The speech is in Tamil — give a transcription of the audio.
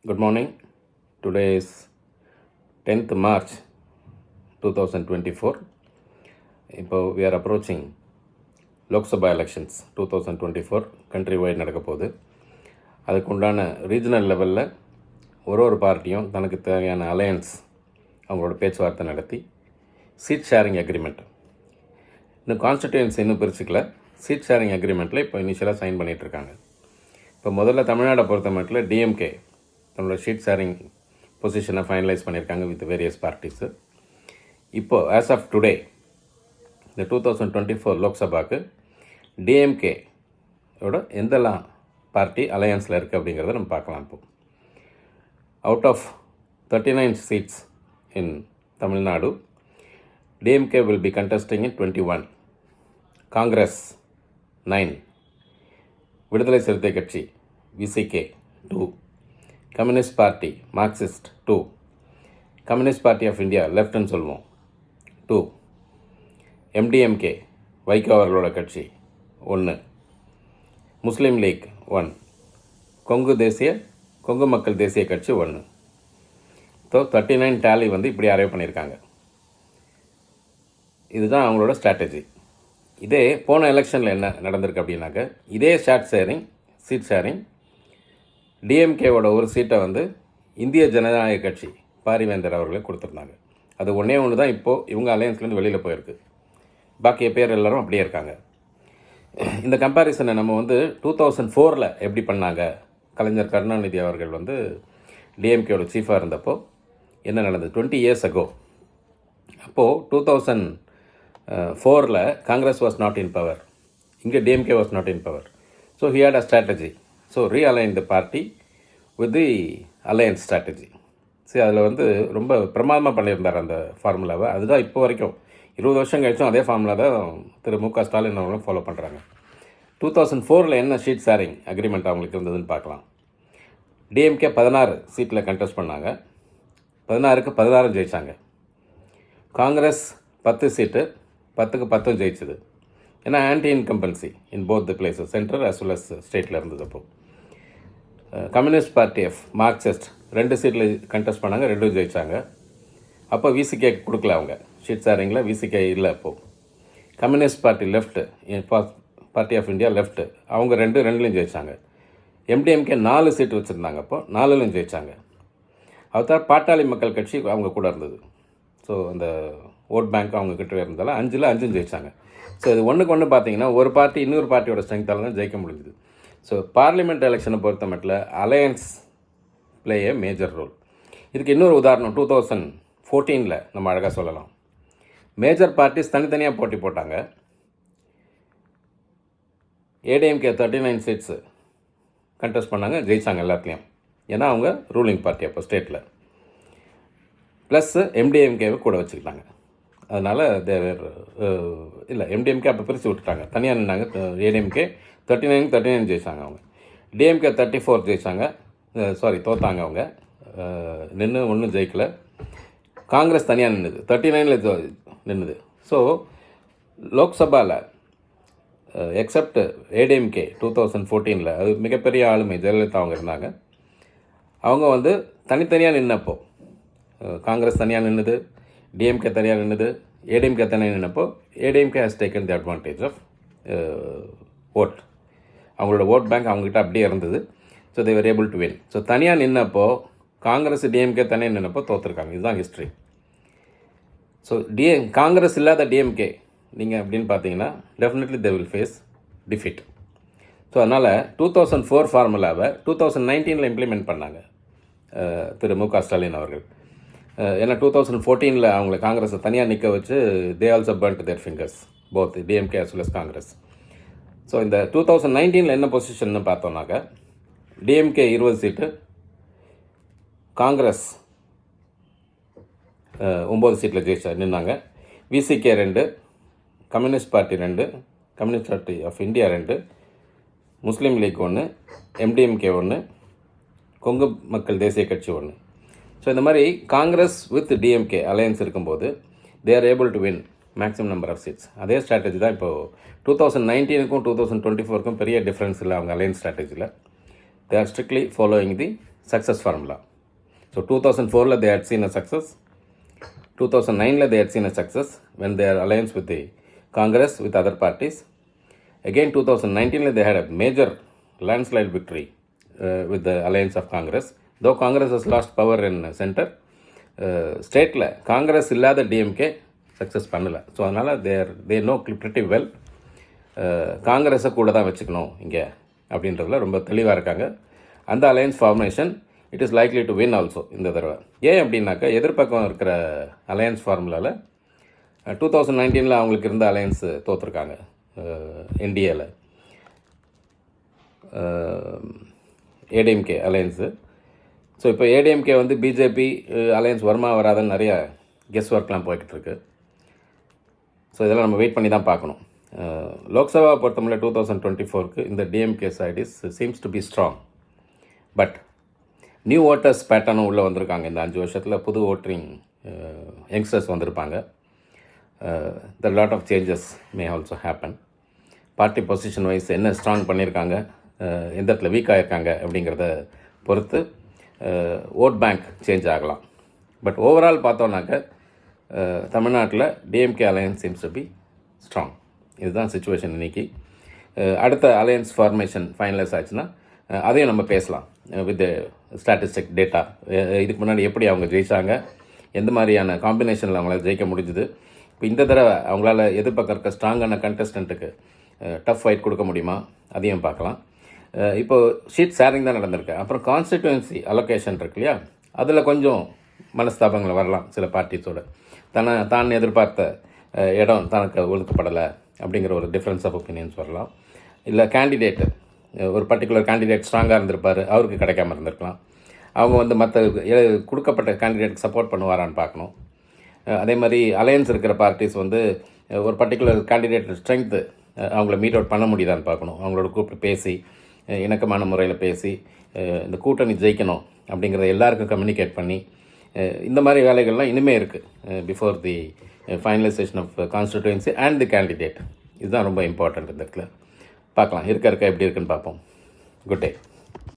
Good morning. Today is 10th March 2024. இப்போ we are approaching Lok Sabha elections 2024 country wide நடக்க போகுது. அதுக்கு உண்டான ரீஜனல் லெவலில் ஒரு பார்ட்டியும் தனக்கு தேவையான அலையன்ஸ் அவங்களோட பேச்சுவார்த்தை நடத்தி சீட் ஷேரிங் அக்ரிமெண்ட் இன்னும் கான்ஸ்டிடியூன்சி இன்னும் பிரிச்சுக்கல. சீட் ஷேரிங் அக்ரிமெண்ட்டில் இப்போ இனிஷியலாக சைன் பண்ணிகிட்ருக்காங்க. இப்போ முதல்ல தமிழ்நாடை பொறுத்த மட்டும் டிஎம்கே தன்னோட ஷீட் ஷேரிங் பொசிஷனை ஃபைனலைஸ் பண்ணியிருக்காங்க வித் வேரியஸ் பார்ட்டிஸு. இப்போது ஆஸ் ஆஃப் டுடே இந்த 2024 லோக்சபாவுக்கு டிஎம்கேயோட எந்தெல்லாம் பார்ட்டி அலையன்ஸில் இருக்குது அப்படிங்கிறத நம்ம பார்க்கலாம். இப்போது out of 39 seats in Tamil Nadu, DMK will be contesting in 21, Congress 9, Viduthalai Siruthai Katchi VCK 2, communist party Marxist 2, communist party of India லெஃப்ட்னு சொல்லுவோம் 2, எம்டிஎம்கே வைகோ அவர்களோட கட்சி 1, முஸ்லீம் லீக் 1, கொங்கு மக்கள் தேசிய கட்சி 1. ஸோ 39 டேலி இப்படி அரைவ் பண்ணியிருக்காங்க. இதுதான் அவங்களோட ஸ்ட்ராட்டஜி. இதே போன எலெக்ஷனில் என்ன நடந்திருக்கு அப்படின்னாக்க, இதே சீட் ஷேரிங் டிஎம்கேவோட ஒரு சீட்டை இந்திய ஜனநாயக கட்சி பாரிவேந்தர் அவர்களுக்கு கொடுத்துருந்தாங்க. அது ஒன்று தான் இப்போது இவங்க அலையன்ஸ்லேருந்து வெளியில் போயிருக்கு. பாக்கி பேர் எல்லோரும் அப்படியே இருக்காங்க. இந்த கம்பேரிசனை நம்ம 2004 எப்படி பண்ணாங்க, கலைஞர் கருணாநிதி அவர்கள் டிஎம்கேவோட சீஃபாக இருந்தப்போ என்ன நடந்தது 20 years ago. அப்போது 2004 Congress was not in power, இங்கே DMK was not in power. So he had a strategy. So realign the party with the alliance strategy. சரி, அதில் ரொம்ப பிரமாதமாக பண்ணியிருந்தார் அந்த ஃபார்முலாவை. அதுதான் இப்போ வரைக்கும் 20 வருஷம் கழிச்சும் அதே ஃபார்முலா தான் திரு மு.க. ஸ்டாலின் அவங்களும் ஃபாலோ பண்ணுறாங்க. 2004 என்ன ஷீட் ஷேரிங் அக்ரிமெண்ட் அவங்களுக்கு இருந்ததுன்னு பார்க்கலாம். டிஎம்கே 16 சீட்டில் கண்டெஸ்ட் பண்ணாங்க. 16க்கு 16 ஜெயித்தாங்க. காங்கிரஸ் 10 சீட்டு 10க்கு 10 ஜெயிச்சது. ஏன்னா anti incumbency in both the places, central as well as ஸ்டேட்டில் இருந்தது. அப்போது கம்யூனிஸ்ட் பார்ட்டி ஆஃப் மார்க்சிஸ்ட் 2 சீட்டில் கண்டெஸ்ட் பண்ணாங்க, 2 ஜெயித்தாங்க. அப்போ விசிகே கொடுக்கல அவங்க ஷீட் ஷேரிங்கில், விசிகே இல்லை. அப்போது communist party left, party of India left, அவங்க 2லையும் ஜெயித்தாங்க. எம்டிஎம்கே 4 சீட்டு வச்சுருந்தாங்க, அப்போ 4லையும் ஜெயித்தாங்க. அதுதான் பாட்டாளி மக்கள் கட்சி அவங்க கூட இருந்தது. ஸோ அந்த ஓட் பேங்க் அவங்க கிட்ட இருந்தாலும் 5ல் 5 ஜெயித்தாங்க. ஸோ இது ஒன்றுக்கு பார்த்தீங்கன்னா ஒரு பார்ட்டி இன்னொரு பார்ட்டியோட ஸ்ட்ரென்த்தால் தான் ஜெயிக்க முடிஞ்சுது. ஸோ பார்லிமெண்ட் எலெக்ஷனை பொறுத்த மட்டும் அலையன்ஸ் பிளே ஏ மேஜர் ரோல். இதுக்கு இன்னொரு உதாரணம் 2014 நம்ம அழகாக சொல்லலாம். மேஜர் பார்ட்டிஸ் தனித்தனியாக போட்டி போட்டாங்க. ஏடிஎம்கே 39 seats கண்டெஸ்ட் பண்ணாங்க, ஜெயித்தாங்க எல்லாத்துலேயும். ஏன்னா அவங்க ரூலிங் பார்ட்டி அப்போ ஸ்டேட்டில். ப்ளஸ் எம்டிஎம்கேவை கூட வச்சுக்கிட்டாங்க. அதனால் இல்லை, எம்டிஎம்கே அப்போ பிரித்து விட்டுட்டாங்க, தனியாக நின்னாங்க. ஏடிஎம்கே 39 ஜெயித்தாங்க அவங்க. டிஎம்கே 34 ஜெயித்தாங்க, தோத்தாங்க அவங்க, நின்று ஒன்றும் ஜெயிக்கலை. காங்கிரஸ் தனியாக நின்றுது, 39 நின்றுது. ஸோ லோக்சபாவில் எக்ஸப்ட் ஏடிஎம்கே 2014 அது மிகப்பெரிய ஆளுமை ஜெயலலிதா அவங்க இருந்தாங்க. அவங்க தனித்தனியாக நின்னப்போ காங்கிரஸ் தனியாக நின்றுது, டிஎம்கே தனியாக நின்றுது, ஏடிஎம்கே தனியாக நின்னப்போ ADMK has taken the advantage of vote. அவங்களோட ஓட் பேங்க் அவங்ககிட்ட அப்படியே இருந்தது. So they were able to win. So தனியாக நின்னப்போ காங்கிரஸ் டிஎம்கே தனியாக நின்னப்போ தோற்றுருக்காங்க. இதுதான் ஹிஸ்ட்ரி. ஸோ காங்கிரஸ் இல்லாத டிஎம்கே நீங்கள் அப்படின்னு பார்த்தீங்கன்னா definitely they will face defeat. So அதனால் 2004 ஃபார்முலாவை 2019 இம்ப்ளிமெண்ட் பண்ணாங்க திரு மு.க. ஸ்டாலின் அவர்கள். ஏன்னா 2014 அவங்கள காங்கிரஸை தனியாக நிற்க வச்சு they also burnt their fingers, both DMK as well as Congress. So இந்த 2019 என்ன பொசிஷன்னு பார்த்தோம்னாக்க, டிஎம்கே 20 சீட்டு, காங்கிரஸ் 9 சீட்டில் ஜெயிச்சா நின்னாங்க. VCK 2, communist party 2, communist party of India 2, Muslim League 1, MDMK 1, Kongu Makkal Desiya கட்சி 1. ஸோ இந்த மாதிரி காங்கிரஸ் வித் டிஎம்கே அலையன்ஸ் இருக்கும்போது they are able to win maximum number of seats. அதே ஸ்ட்ராட்டஜி தான் இப்போது 2019க்கும் 2024க்கும் பெரிய டிஃப்ரென்ஸ் இல்லை அவங்க அலையன்ஸ் ஸ்ட்ராட்டஜியில். They are strictly following the success formula. So 2004 they had seen a success. 2009 they had seen a success when they are alliance with the Congress with other parties. Again 2019 they had a major landslide victory with the alliance of Congress. Though Congress has lost power in center, ஸ்டேட்டில் காங்கிரஸ் இல்லாத டிஎம்கே சக்ஸஸ் பண்ணலை. ஸோ அதனால் தே நோ pretty well காங்கிரஸை கூட தான் வச்சுக்கணும் இங்கே அப்படின்றதுல ரொம்ப தெளிவாக இருக்காங்க. அந்த alliance formation it is likely to win also இந்த தடவை. ஏன் அப்படின்னாக்கா எதிர்பக்கம் இருக்கிற அலையன்ஸ் ஃபார்முலாவில் 2019 அவங்களுக்கு இருந்த அலையன்ஸ் தோற்றுருக்காங்க என்டிஏவில், ஏடிஎம்கே அலையன்ஸு. ஸோ இப்போ ஏடிஎம்கே வந்து பிஜேபி அலையன்ஸ் வருமா வராதுன்னு நிறைய கெஸ் ஒர்க்லாம் போய்கிட்டு இருக்கு. ஸோ இதெல்லாம் நம்ம வெயிட் பண்ணி தான் பார்க்கணும். லோக்சபா பொறுத்தவரை 2024 இந்த DMK side seems to be strong. But new voters பேட்டர்னும் உள்ளே வந்திருக்காங்க. இந்த 5 வருஷத்தில் புது ஓட்டரிங் யங்ஸ்டர்ஸ் வந்திருப்பாங்க. The lot of changes may also happen. Party position wise என்ன ஸ்ட்ராங் பண்ணியிருக்காங்க, எந்த இடத்துல வீக் ஆகிருக்காங்க அப்படிங்கிறத பொறுத்து ஓட் பேங்க் சேஞ்ச் ஆகலாம். பட் ஓவரால் பார்த்தோன்னாக்க தமிழ்நாட்டில் DMK alliance seems to be strong. இதுதான் சுச்சுவேஷன் இன்றைக்கி. அடுத்த அலையன்ஸ் ஃபார்மேஷன் ஃபைனலைஸ் ஆச்சுன்னா அதையும் நம்ம பேசலாம் வித் ஸ்டாட்டிஸ்டிக் டேட்டா. இதுக்கு முன்னாடி எப்படி அவங்க ஜெயித்தாங்க, எந்த மாதிரியான காம்பினேஷனில் அவங்களால ஜெயிக்க முடிஞ்சுது, இப்போ இந்த தடவை அவங்களால எதிர்பக்கம் இருக்க ஸ்ட்ராங்கான கண்டஸ்டண்ட்டுக்கு டஃப் ஃபைட் கொடுக்க முடியுமா, அதையும் பார்க்கலாம். இப்போது ஷீட் ஷேரிங் தான் நடந்திருக்கு. அப்புறம் கான்ஸ்டிட்யூன்சி அலோகேஷன் இருக்கு இல்லையா, அதில் கொஞ்சம் மனஸ்தாபங்கள் வரலாம் சில பார்ட்டிஸோடு. தான் எதிர்பார்த்த இடம் தனக்கு ஒதுக்கப்படலை அப்படிங்கிற ஒரு டிஃப்ரென்ஸ் ஆஃப் ஒப்பீனியன்ஸ் வரலாம். இல்லை கேண்டிடேட்டு ஒரு பர்டிகுலர் கேண்டிடேட் ஸ்ட்ராங்காக இருந்திருப்பார், அவருக்கு கிடைக்காம இருந்திருக்கலாம். அவங்க வந்து மற்ற கொடுக்கப்பட்ட கேண்டிடேட்டுக்கு சப்போர்ட் பண்ணுவாரான்னு பார்க்கணும். அதே மாதிரி அலையன்ஸ் இருக்கிற பார்ட்டிஸ் வந்து ஒரு பர்டிகுலர் கேண்டிடேட் ஸ்ட்ரென்த்து அவங்கள மீட் அவுட் பண்ண முடியுதான்னு பார்க்கணும். அவங்களோட கூப்பிட்டு பேசி இணக்கமான முறையில் பேசி இந்த கூட்டணி ஜெயிக்கணும் அப்படிங்கிறத எல்லாருக்கும் கம்யூனிகேட் பண்ணி இந்த மாதிரி வேலைகள்லாம் இனிமேல் இருக்குது before the finalisation of constituency and the candidate. இதுதான் ரொம்ப இம்பார்ட்டண்ட். இந்த இடத்துல பார்க்கலாம், இருக்க எப்படி இருக்குன்னு பார்ப்போம். Good day.